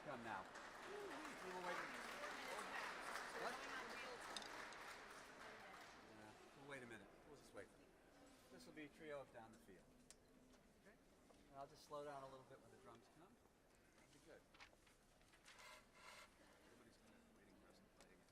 come now. We will wait. What? We'll wait a minute. We'll just wait. This will be a trio down the field. Okay? And I'll just slow down a little bit when the drums come. That'll be good. Everybody's waiting for us to play again.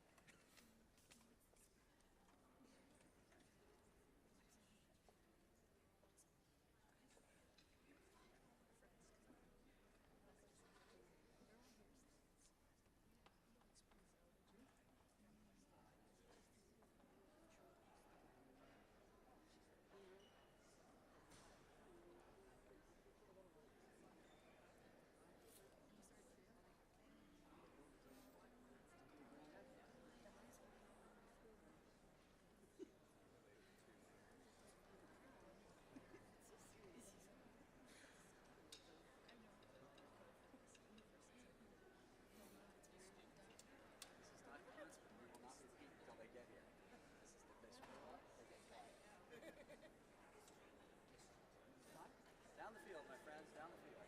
Down the field, my friends, down the field.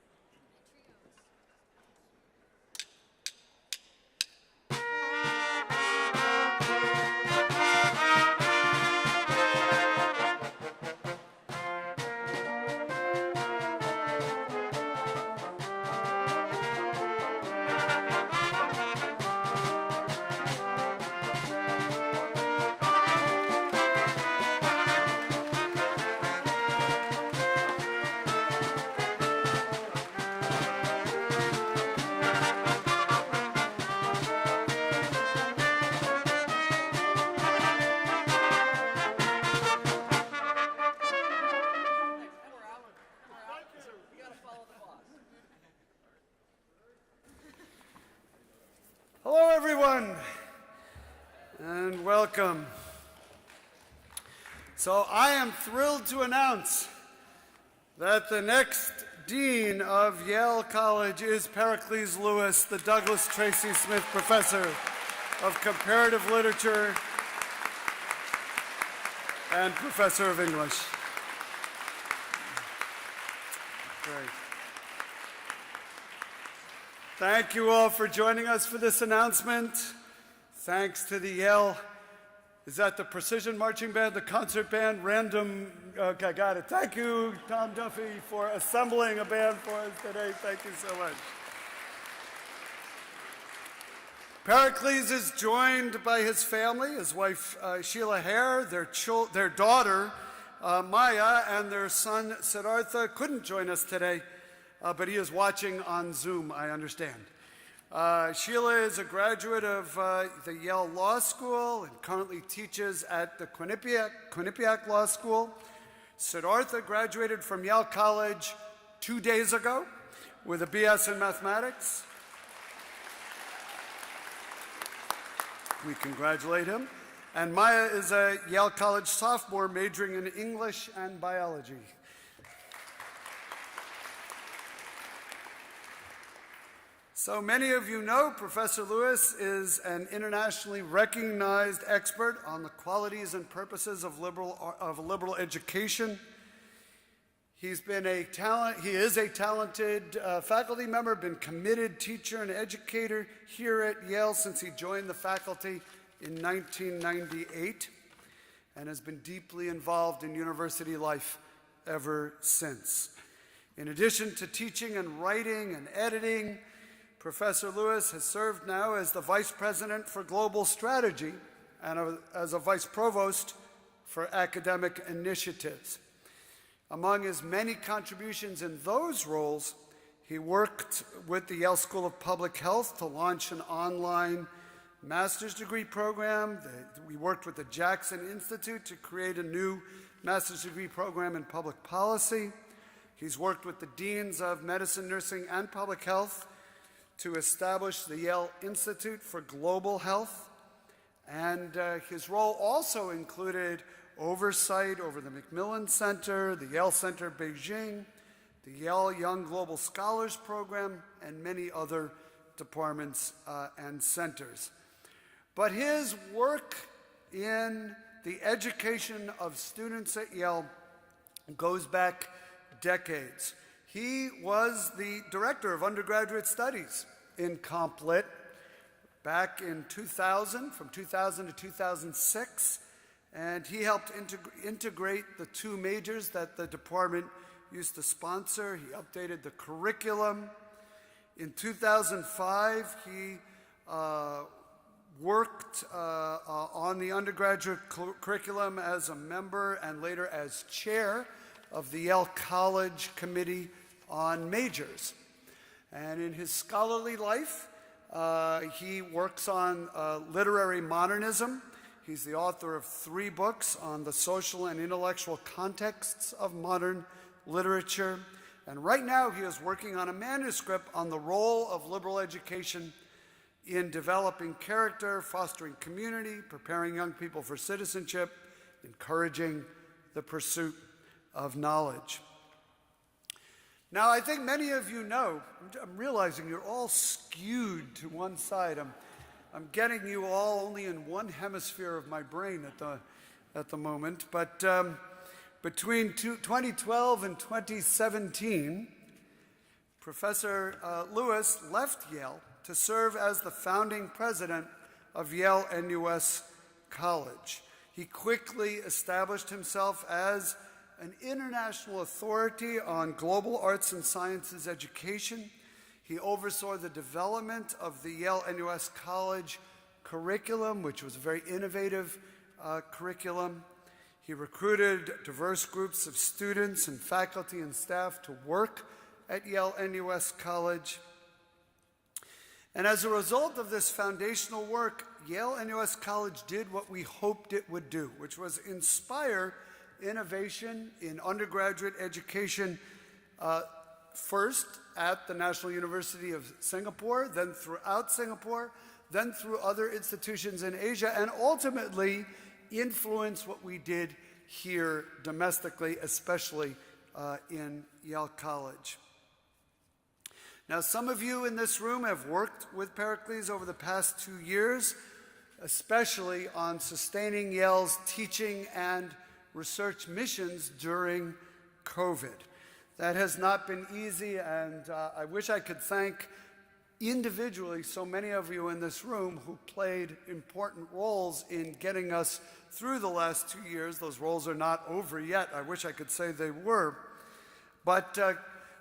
Hello, everyone, and welcome. So I am thrilled to announce that the next Dean of Yale College is Pericles Lewis, the Douglas Tracy Smith Professor of Comparative Literature and Professor of English. Great. Thank you all for joining us for this announcement. Thanks to the Yale, is that the Precision Marching Band, the concert band, random, okay, got it. Thank you, Tom Duffy, for assembling a band for us today. Thank you so much. Pericles is joined by his family, his wife Sheila Hare, their daughter Maya, and their son Siddhartha couldn't join us today. But he is watching on Zoom, I understand. Sheila is a graduate of the Yale Law School and currently teaches at the Quinnipiac Law School. Siddhartha graduated from Yale College 2 days ago with a BS in mathematics. We congratulate him. And Maya is a Yale College sophomore majoring in English and biology. So many of you know Professor Lewis is an internationally recognized expert on the qualities and purposes of liberal education. He is a talented faculty member, been committed teacher and educator here at Yale since he joined the faculty in 1998 and has been deeply involved in university life ever since. In addition to teaching and writing and editing, Professor Lewis has served now as the Vice President for Global Strategy and as a Vice Provost for Academic Initiatives. Among his many contributions in those roles, he worked with the Yale School of Public Health to launch an online master's degree program. We worked with the Jackson Institute to create a new master's degree program in public policy. He's worked with the deans of medicine, nursing, and public health to establish the Yale Institute for Global Health, and his role also included oversight over the Macmillan Center, the Yale Center Beijing, the Yale Young Global Scholars Program, and many other departments and centers. But his work in the education of students at Yale goes back decades. He was the director of undergraduate studies in Comp Lit back in 2000, from 2000 to 2006, and he helped integrate the two majors that the department used to sponsor. He updated the curriculum. In 2005, he worked on the undergraduate curriculum as a member and later as chair of the Yale College Committee on Majors. And in his scholarly life, he works on literary modernism. He's the author of 3 books on the social and intellectual contexts of modern literature. And right now he is working on a manuscript on the role of liberal education in developing character, fostering community, preparing young people for citizenship, encouraging the pursuit of knowledge. Now, I think many of you know, I'm realizing you're all skewed to one side. I'm getting you all only in one hemisphere of my brain at the moment. But between 2012 and 2017, Professor Lewis left Yale to serve as the founding president of Yale NUS College. He quickly established himself as an international authority on global arts and sciences education. He oversaw the development of the Yale NUS College curriculum, which was a very innovative curriculum. He recruited diverse groups of students and faculty and staff to work at Yale NUS College. And as a result of this foundational work, Yale NUS College did what we hoped it would do, which was inspire innovation in undergraduate education, first at the National University of Singapore, then throughout Singapore, then through other institutions in Asia, and ultimately influence what we did here domestically, especially in Yale College. Now, some of you in this room have worked with Pericles over the past 2 years, especially on sustaining Yale's teaching and research missions during COVID. That has not been easy, and I wish I could thank individually so many of you in this room who played important roles in getting us through the last 2 years. Those roles are not over yet. I wish I could say they were. But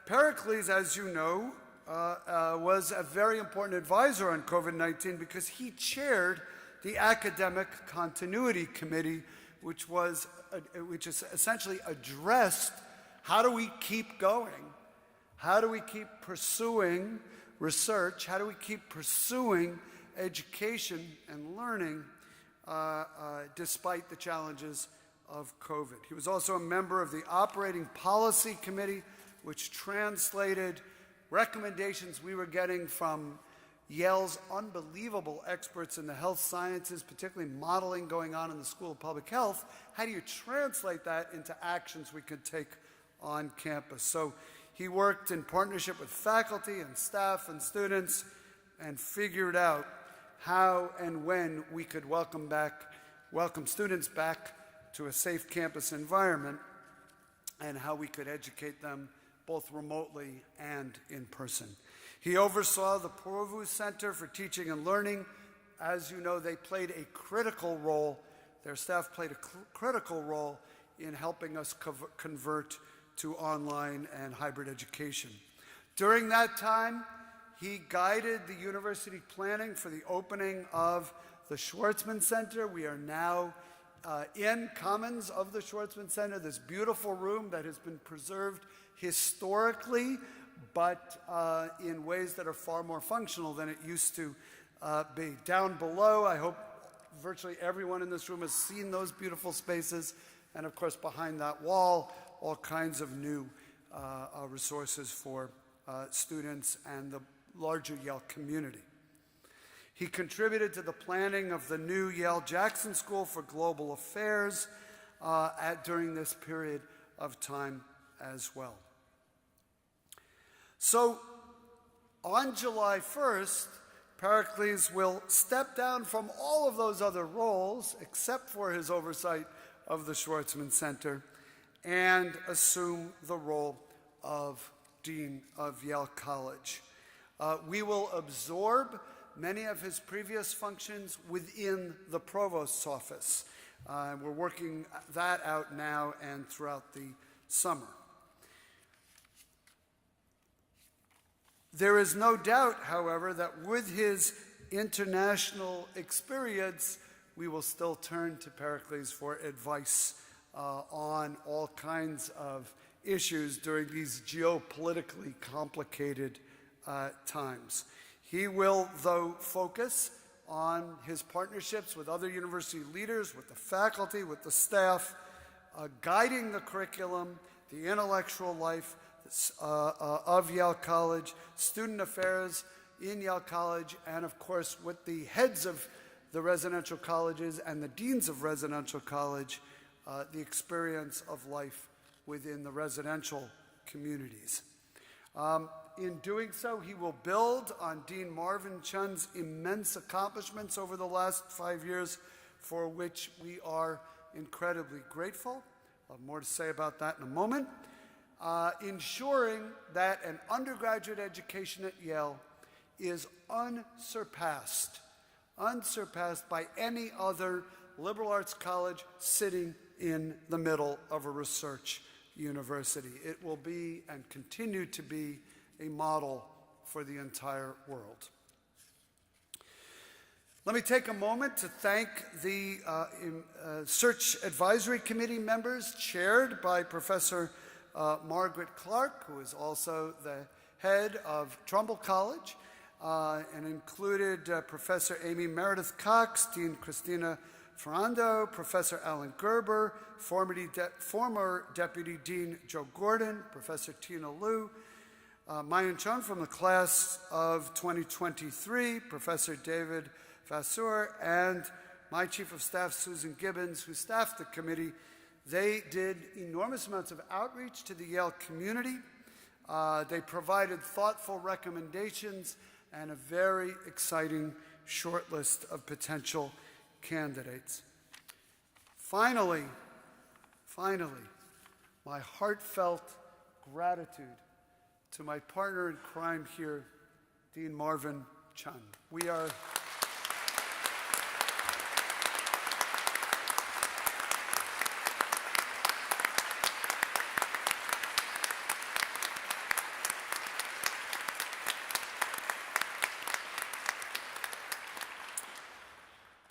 Pericles, as you know, was a very important advisor on COVID-19 because he chaired the Academic Continuity Committee, which essentially addressed how do we keep going? How do we keep pursuing research? How do we keep pursuing education and learning despite the challenges of COVID? He was also a member of the Operating Policy Committee, which translated recommendations we were getting from Yale's unbelievable experts in the health sciences, particularly modeling going on in the School of Public Health. How do you translate that into actions we could take on campus? So he worked in partnership with faculty and staff and students and figured out how and when we could welcome students back to a safe campus environment and how we could educate them both remotely and in person. He oversaw the Pericles Center for Teaching and Learning. As you know, they played a critical role, their staff played a critical role in helping us convert to online and hybrid education. During that time, he guided the university planning for the opening of the Schwarzman Center. We are now in Commons of the Schwarzman Center, this beautiful room that has been preserved historically, but in ways that are far more functional than it used to be. Down below, I hope virtually everyone in this room has seen those beautiful spaces, and of course behind that wall, all kinds of new resources for students and the larger Yale community. He contributed to the planning of the new Yale-Jackson School for Global Affairs during this period of time as well. So on July 1st, Pericles will step down from all of those other roles, except for his oversight of the Schwarzman Center, and assume the role of Dean of Yale College. We will absorb many of his previous functions within the provost's office. We're working that out now and throughout the summer. There is no doubt, however, that with his international experience, we will still turn to Pericles for advice on all kinds of issues during these geopolitically complicated times. He will, though, focus on his partnerships with other university leaders, with the faculty, with the staff, guiding the curriculum, the intellectual life of Yale College, student affairs in Yale College, and of course with the heads of the residential colleges and the deans of residential college, the experience of life within the residential communities. In doing so, he will build on Dean Marvin Chun's immense accomplishments over the last 5 years, for which we are incredibly grateful. I'll have more to say about that in a moment. Ensuring that an undergraduate education at Yale is unsurpassed by any other liberal arts college sitting in the middle of a research university. It will be and continue to be a model for the entire world. Let me take a moment to thank the Search Advisory Committee members chaired by Professor Margaret Clark, who is also the head of Trumbull College, and included Professor Amy Meredith Cox, Dean Christina Ferrando, Professor Alan Gerber, former Deputy Dean Joe Gordon, Professor Tina Liu, Mayan Chung from the class of 2023, Professor David Vasseur, and my Chief of Staff, Susan Gibbons, who staffed the committee. They did enormous amounts of outreach to the Yale community. They provided thoughtful recommendations and a very exciting short list of potential candidates. Finally, my heartfelt gratitude to my partner in crime here, Dean Marvin Chun. We are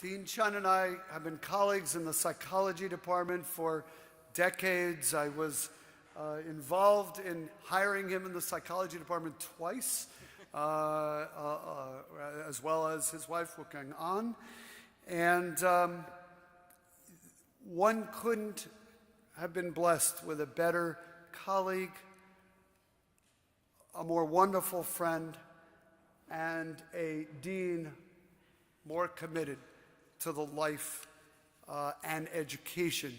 Dean Chun and I have been colleagues in the psychology department for decades. I was involved in hiring him in the psychology department twice, as well as his wife, Wukang An. And one couldn't have been blessed with a better colleague, a more wonderful friend, and a dean more committed to the life and education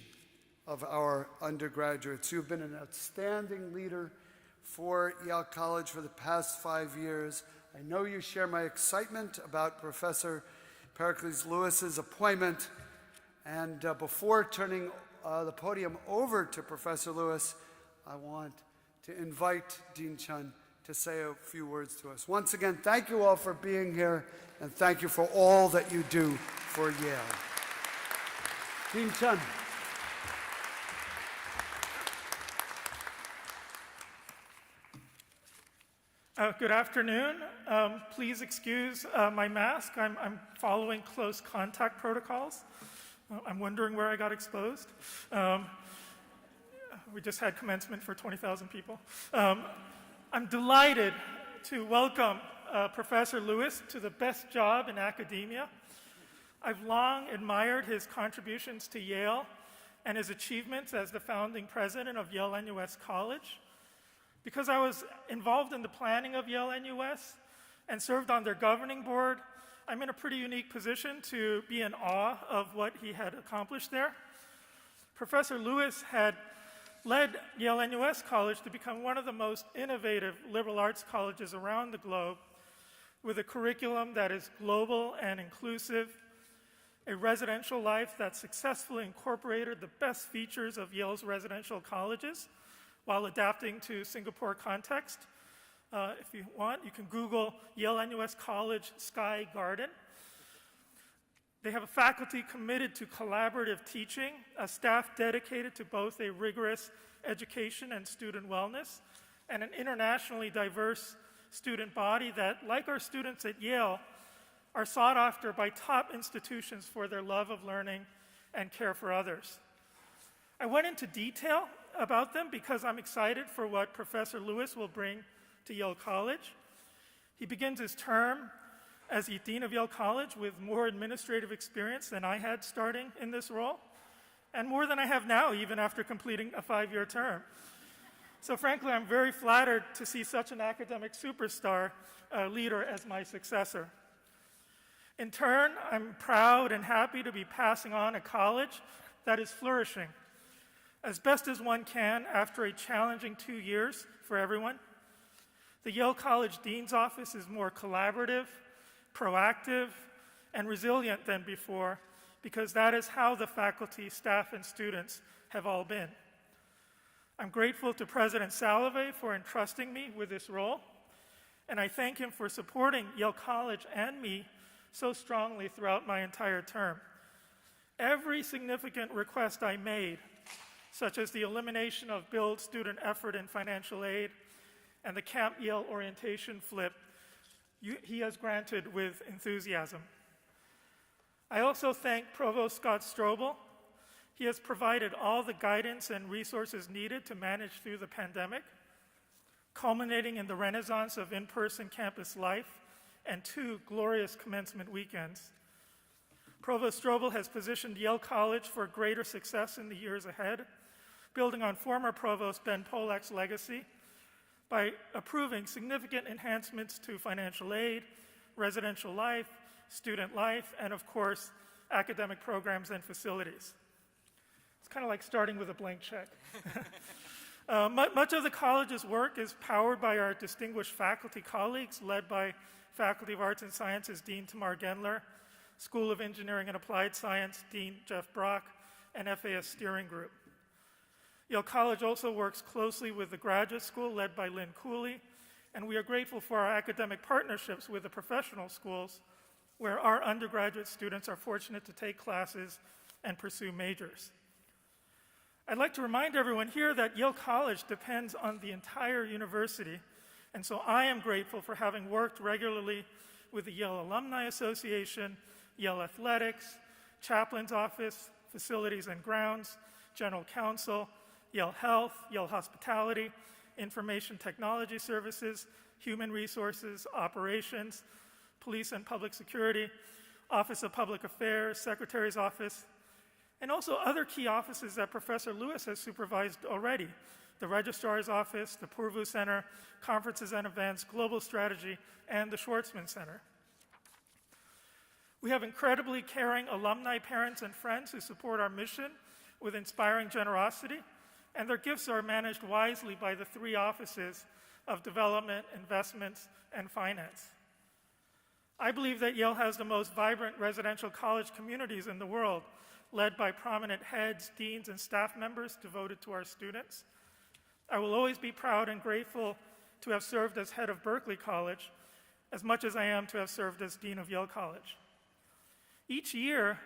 of our undergraduates. You've been an outstanding leader for Yale College for the past 5 years. I know you share my excitement about Professor Pericles Lewis's appointment. And before turning the podium over to Professor Lewis, I want to invite Dean Chun to say a few words to us. Once again, thank you all for being here, and thank you for all that you do for Yale. Dean Chun. Good afternoon. Please excuse my mask. I'm following close contact protocols. I'm wondering where I got exposed. We just had commencement for 20,000 people. I'm delighted to welcome Professor Lewis to the best job in academia. I've long admired his contributions to Yale and his achievements as the founding president of Yale NUS College. Because I was involved in the planning of Yale NUS and served on their governing board, I'm in a pretty unique position to be in awe of what he had accomplished there. Professor Lewis had led Yale NUS College to become one of the most innovative liberal arts colleges around the globe, with a curriculum that is global and inclusive, a residential life that successfully incorporated the best features of Yale's residential colleges while adapting to Singapore context, If you want, you can Google Yale NUS College Sky Garden. They have a faculty committed to collaborative teaching, a staff dedicated to both a rigorous education and student wellness, and an internationally diverse student body that, like our students at Yale, are sought after by top institutions for their love of learning and care for others. I went into detail about them because I'm excited for what Professor Lewis will bring to Yale College. He begins his term as the Dean of Yale College with more administrative experience than I had starting in this role, and more than I have now, even after completing a 5-year term. So frankly, I'm very flattered to see such an academic superstar leader as my successor. In turn, I'm proud and happy to be passing on a college that is flourishing as best as one can after a challenging 2 years for everyone. The Yale College Dean's Office is more collaborative, proactive, and resilient than before, because that is how the faculty, staff, and students have all been. I'm grateful to President Salovey for entrusting me with this role, and I thank him for supporting Yale College and me so strongly throughout my entire term. Every significant request I made, such as the elimination of billed student effort and financial aid and the Camp Yale orientation flip, he has granted with enthusiasm. I also thank Provost Scott Strobel. He has provided all the guidance and resources needed to manage through the pandemic, culminating in the renaissance of in-person campus life and 2 glorious commencement weekends. Provost Strobel has positioned Yale College for greater success in the years ahead, building on former Provost Ben Polak's legacy by approving significant enhancements to financial aid, residential life, student life, and of course, academic programs and facilities. It's kind of like starting with a blank check. Much of the college's work is powered by our distinguished faculty colleagues, led by Faculty of Arts and Sciences Dean Tamar Gendler, School of Engineering and Applied Science Dean Jeff Brock, and FAS Steering Group. Yale College also works closely with the graduate school led by Lynn Cooley, and we are grateful for our academic partnerships with the professional schools, where our undergraduate students are fortunate to take classes and pursue majors. I'd like to remind everyone here that Yale College depends on the entire university, and so I am grateful for having worked regularly with the Yale Alumni Association, Yale Athletics, Chaplain's Office, Facilities and Grounds, General Counsel, Yale Health, Yale Hospitality, Information Technology Services, Human Resources, Operations, Police and Public Security, Office of Public Affairs, Secretary's Office, and also other key offices that Professor Lewis has supervised already: the Registrar's Office, the Purvu Center, Conferences and Events, Global Strategy, and the Schwarzman Center. We have incredibly caring alumni, parents, and friends who support our mission with inspiring generosity, and their gifts are managed wisely by the 3 offices of Development, Investments, and Finance. I believe that Yale has the most vibrant residential college communities in the world, led by prominent heads, deans, and staff members devoted to our students. I will always be proud and grateful to have served as head of Berkeley College, as much as I am to have served as dean of Yale College. Each year,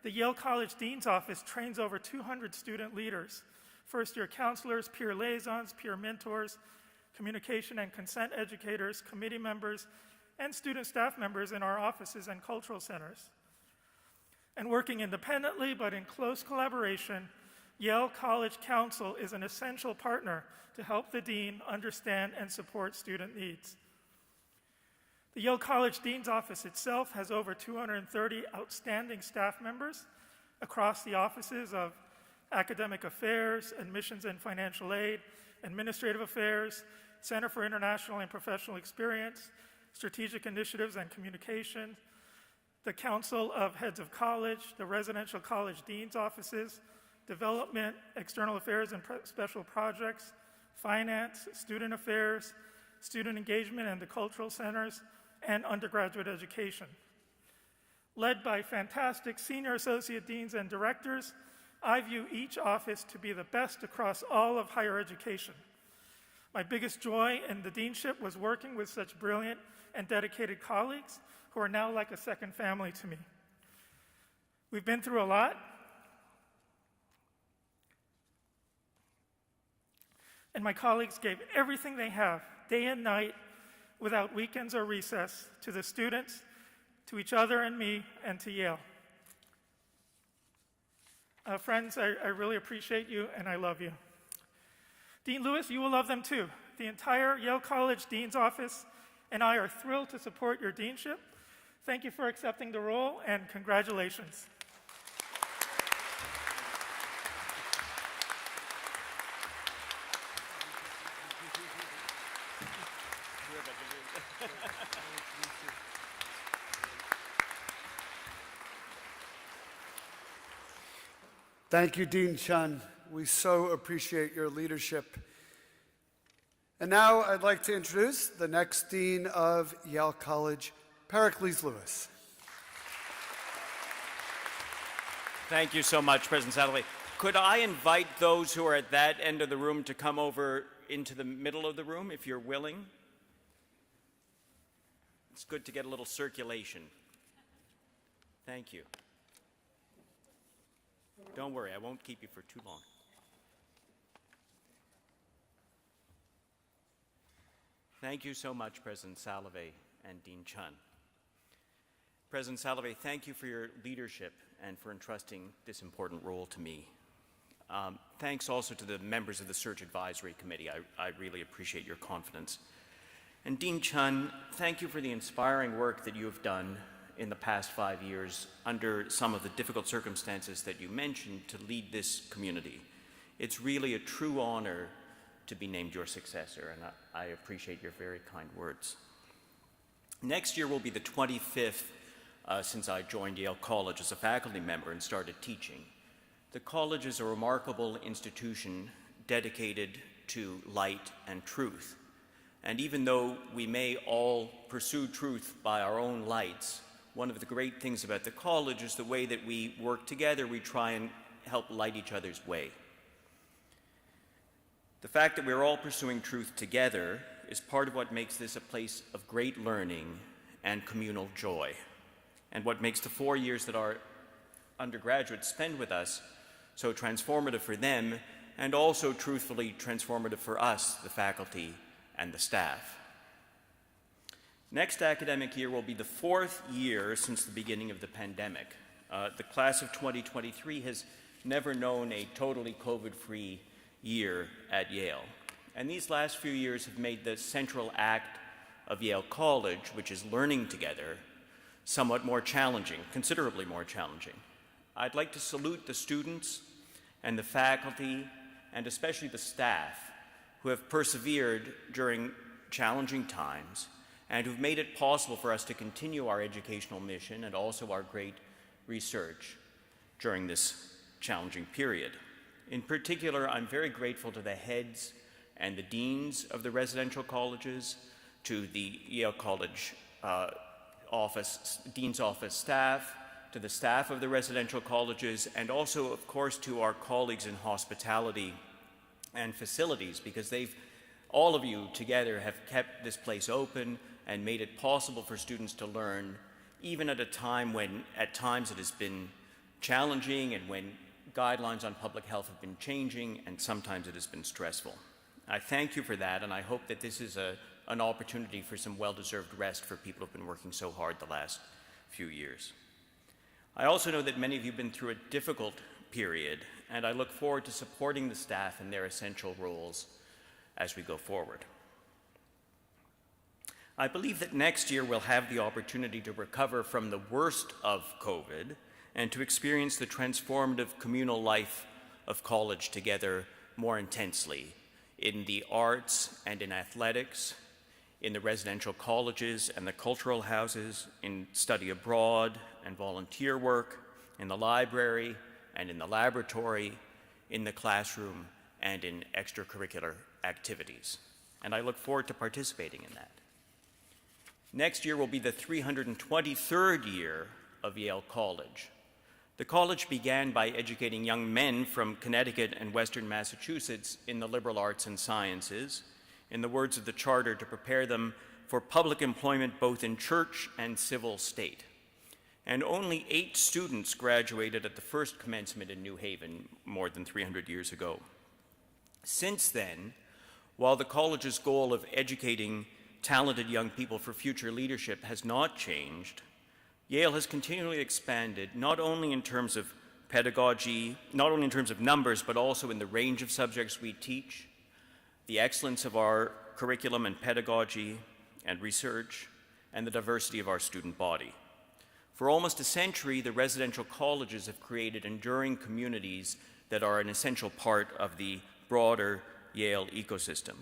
the Yale College Dean's Office trains over 200 student leaders, first-year counselors, peer liaisons, peer mentors, communication and consent educators, committee members, and student staff members in our offices and cultural centers. And working independently but in close collaboration, Yale College Council is an essential partner to help the dean understand and support student needs. The Yale College Dean's Office itself has over 230 outstanding staff members across the offices of Academic Affairs, Admissions and Financial Aid, Administrative Affairs, Center for International and Professional Experience, Strategic Initiatives and Communication, the Council of Heads of College, the Residential College Dean's Offices, Development, External Affairs and Special Projects, Finance, Student Affairs, Student Engagement and the Cultural Centers, and Undergraduate Education. Led by fantastic senior associate deans and directors, I view each office to be the best across all of higher education. My biggest joy in the deanship was working with such brilliant and dedicated colleagues who are now like a second family to me. We've been through a lot, and my colleagues gave everything they have, day and night, without weekends or recess, to the students, to each other and me, and to Yale. Friends, I really appreciate you, and I love you. Dean Lewis, you will love them too. The entire Yale College Dean's Office and I are thrilled to support your deanship. Thank you for accepting the role, and congratulations. Thank you, Dean Chun. We so appreciate your leadership. And now I'd like to introduce the next Dean of Yale College, Pericles Lewis. Thank you so much, President Satterley. Could I invite those who are at that end of the room to come over into the middle of the room, if you're willing? It's good to get a little circulation. Thank you. Don't worry, I won't keep you for too long. Thank you so much, President Salovey and Dean Chun. President Salovey, thank you for your leadership and for entrusting this important role to me. Thanks also to the members of the Search Advisory Committee. I really appreciate your confidence. And Dean Chun, thank you for the inspiring work that you have done in the past 5 years under some of the difficult circumstances that you mentioned to lead this community. It's really a true honor to be named your successor, and I appreciate your very kind words. Next year will be the 25th since I joined Yale College as a faculty member and started teaching. The college is a remarkable institution dedicated to light and truth. And even though we may all pursue truth by our own lights, one of the great things about the college is the way that we work together. We try and help light each other's way. The fact that we're all pursuing truth together is part of what makes this a place of great learning and communal joy, and what makes the 4 years that our undergraduates spend with us so transformative for them, and also truthfully transformative for us, the faculty and the staff. Next academic year will be the 4th year since the beginning of the pandemic. The class of 2023 has never known a totally COVID-free year at Yale. And these last few years have made the central act of Yale College, which is learning together, somewhat more challenging, considerably more challenging. I'd like to salute the students and the faculty, and especially the staff, who have persevered during challenging times and who've made it possible for us to continue our educational mission and also our great research during this challenging period. In particular, I'm very grateful to the heads and the deans of the residential colleges, to the Yale College Dean's Office staff, to the staff of the residential colleges, and also, of course, to our colleagues in hospitality and facilities, because all of you together have kept this place open and made it possible for students to learn, even at a time when at times it has been challenging and when guidelines on public health have been changing, and sometimes it has been stressful. I thank you for that, and I hope that this is an opportunity for some well-deserved rest for people who have been working so hard the last few years. I also know that many of you have been through a difficult period, and I look forward to supporting the staff in their essential roles as we go forward. I believe that next year we'll have the opportunity to recover from the worst of COVID and to experience the transformative communal life of college together more intensely in the arts and in athletics, in the residential colleges and the cultural houses, in study abroad and volunteer work, in the library and in the laboratory, in the classroom, and in extracurricular activities. And I look forward to participating in that. Next year will be the 323rd year of Yale College. The college began by educating young men from Connecticut and Western Massachusetts in the liberal arts and sciences, in the words of the Charter, to prepare them for public employment both in church and civil state. And only 8 students graduated at the first commencement in New Haven more than 300 years ago. Since then, while the college's goal of educating talented young people for future leadership has not changed, Yale has continually expanded, not only in terms of pedagogy, not only in terms of numbers, but also in the range of subjects we teach, the excellence of our curriculum and pedagogy and research, and the diversity of our student body. For almost a century, the residential colleges have created enduring communities that are an essential part of the broader Yale ecosystem.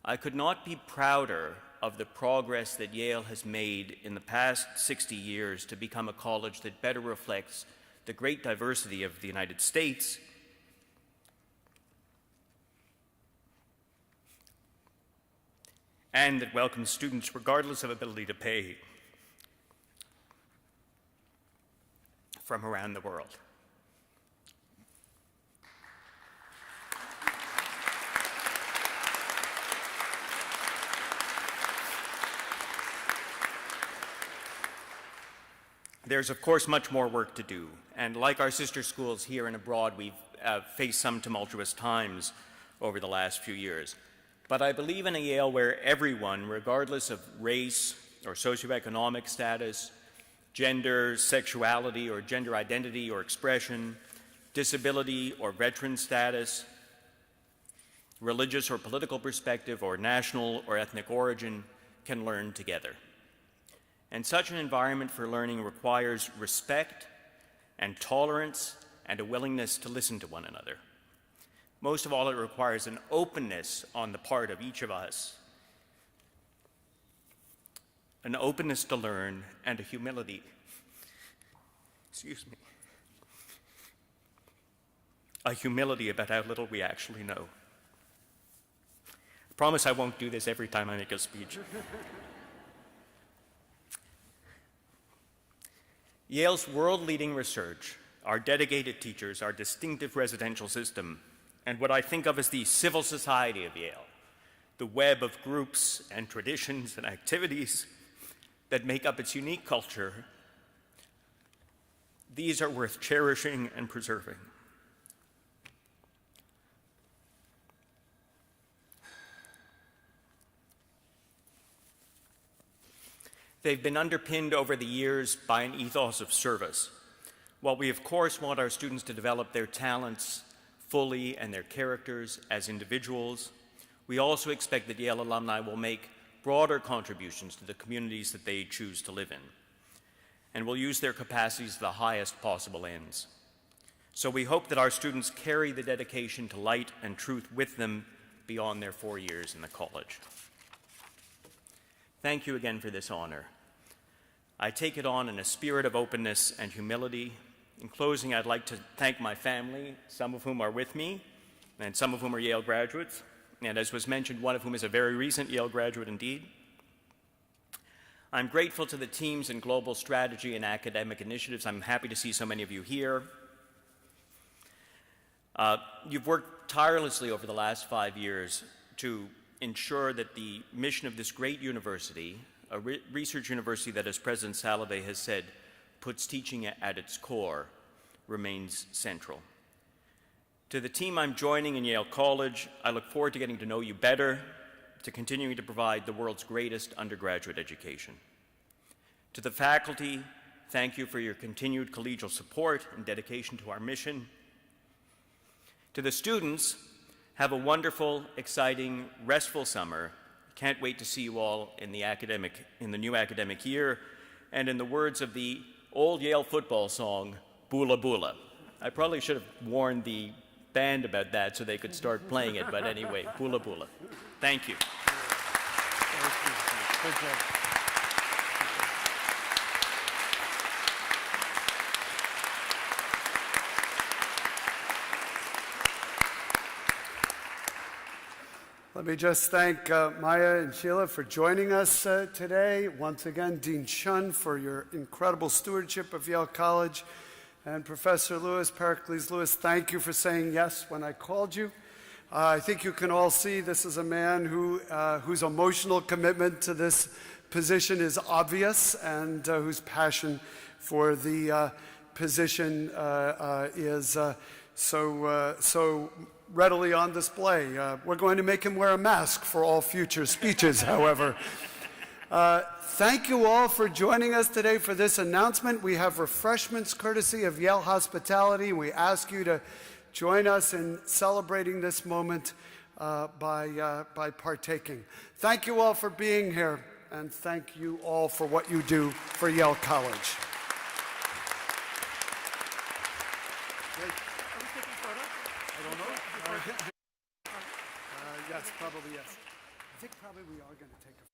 I could not be prouder of the progress that Yale has made in the past 60 years to become a college that better reflects the great diversity of the United States and that welcomes students regardless of ability to pay from around the world. There's, of course, much more work to do, and like our sister schools here and abroad, we've faced some tumultuous times over the last few years. But I believe in a Yale where everyone, regardless of race or socioeconomic status, gender, sexuality, or gender identity or expression, disability or veteran status, religious or political perspective, or national or ethnic origin, can learn together. And such an environment for learning requires respect and tolerance and a willingness to listen to one another. Most of all, it requires an openness on the part of each of us, an openness to learn, and a humility, a humility about how little we actually know. I promise I won't do this every time I make a speech. Yale's world-leading research, our dedicated teachers, our distinctive residential system, and what I think of as the civil society of Yale, the web of groups and traditions and activities that make up its unique culture, these are worth cherishing and preserving. They've been underpinned over the years by an ethos of service. While we, of course, want our students to develop their talents fully and their characters as individuals, we also expect that Yale alumni will make broader contributions to the communities that they choose to live in, and will use their capacities to the highest possible ends. So we hope that our students carry the dedication to light and truth with them beyond their 4 years in the college. Thank you again for this honor. I take it on in a spirit of openness and humility. In closing, I'd like to thank my family, some of whom are with me, and some of whom are Yale graduates, and as was mentioned, one of whom is a very recent Yale graduate indeed. I'm grateful to the teams in global strategy and academic initiatives. I'm happy to see so many of you here. You've worked tirelessly over the last 5 years to ensure that the mission of this great university, a research university that, as President Salovey has said, puts teaching at its core, remains central. To the team I'm joining in Yale College, I look forward to getting to know you better, to continuing to provide the world's greatest undergraduate education. To the faculty, thank you for your continued collegial support and dedication to our mission. To the students, have a wonderful, exciting, restful summer. Can't wait to see you all in the new academic year. And in the words of the old Yale football song, Bula Bula. I probably should have warned the band about that so they could start playing it, but anyway, Bula Bula. Thank you. Good job. Let me just thank Maya and Sheila for joining us today. Once again, Dean Shun for your incredible stewardship of Yale College. And Professor Lewis, Pericles Lewis, thank you for saying yes when I called you. I think you can all see this is a man whose emotional commitment to this position is obvious and whose passion for the position is so readily on display. We're going to make him wear a mask for all future speeches, however. Thank you all for joining us today for this announcement. We have refreshments courtesy of Yale Hospitality. We ask you to join us in celebrating this moment by partaking. Thank you all for being here, and thank you all for what you do for Yale College. Are we taking photos? I don't know. Yes, probably yes. I think probably we are going to take a